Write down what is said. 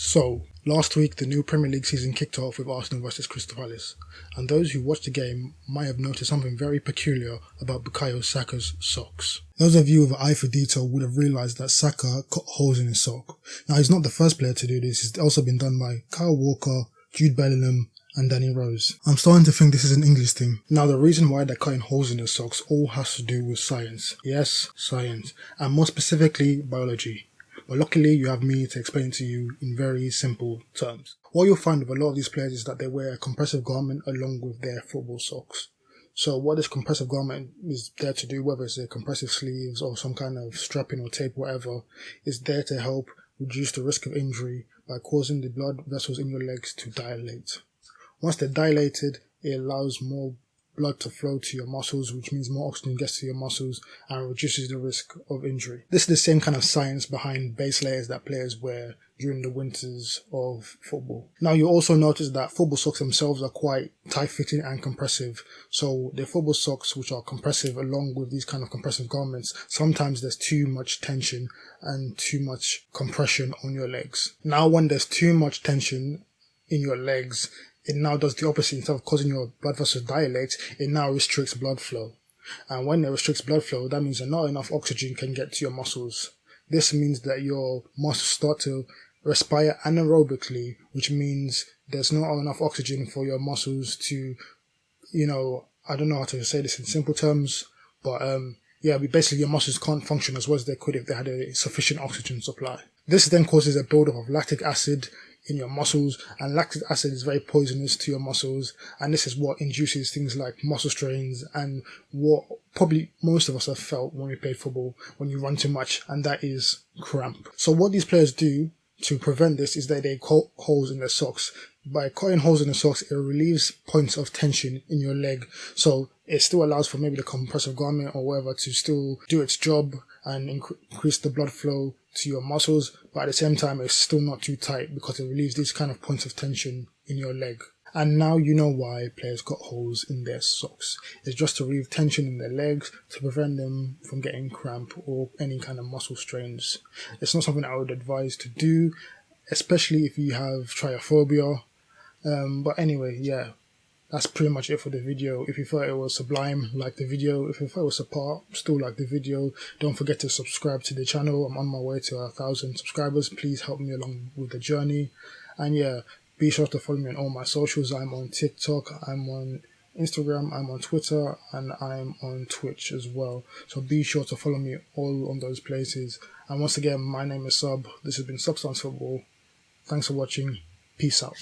So, last week the new Premier League season kicked off with Arsenal versus Crystal Palace, and those who watched the game might have noticed something very peculiar about Bukayo Saka's socks. Those of you with an eye for detail would have realised that Saka cut holes in his sock. Now, he's not the first player to do this. It's also been done by Kyle Walker, Jude Bellingham and Danny Rose. I'm starting to think this is an English thing. Now, the reason why they're cutting holes in their socks all has to do with science. Yes, science. And more specifically, biology. But luckily, you have me to explain to you in very simple terms. What you'll find with a lot of these players is that they wear a compressive garment along with their football socks. So what this compressive garment is there to do, whether it's a compressive sleeves or some kind of strapping or tape, whatever, is there to help reduce the risk of injury by causing the blood vessels in your legs to dilate. Once they're dilated, it allows more blood to flow to your muscles, which means more oxygen gets to your muscles and reduces the risk of injury. This is the same kind of science behind base layers that players wear during the winters of football. Now, you also notice that football socks themselves are quite tight-fitting and compressive. So the football socks, which are compressive along with these kind of compressive garments, sometimes there's too much tension and too much compression on your legs. Now, when there's too much tension in your legs, it now does the opposite. Instead of causing your blood vessels to dilate, it now restricts blood flow. And when it restricts blood flow, that means that not enough oxygen can get to your muscles. This means that your muscles start to respire anaerobically, which means there's not enough oxygen for your muscles to, I don't know how to say this in simple terms, but basically your muscles can't function as well as they could if they had a sufficient oxygen supply. This then causes a buildup of lactic acid in your muscles, and lactic acid is very poisonous to your muscles, and this is what induces things like muscle strains and what probably most of us have felt when we play football, when you run too much, and that is cramp. So what these players do to prevent this is that they cut holes in their socks. By cutting holes in the socks, it relieves points of tension in your leg, so it still allows for maybe the compressive garment or whatever to still do its job and increase the blood flow to your muscles, but at the same time it's still not too tight because it relieves these kind of points of tension in your leg. And now you know why players cut holes in their socks. It's just to relieve tension in their legs to prevent them from getting cramp or any kind of muscle strains. It's not something I would advise to do, especially if you have triophobia. But anyway, yeah, that's pretty much it for the video. If you thought it was sublime, like the video. If you thought it was apart, still like the video. Don't forget to subscribe to the channel. I'm on my way to 1,000 subscribers. Please help me along with the journey. And yeah, be sure to follow me on all my socials. I'm on TikTok, I'm on Instagram, I'm on Twitter, and I'm on Twitch as well. So be sure to follow me all on those places. And once again, my name is Sub. This has been SubStanceFtbl. Thanks for watching. Peace out.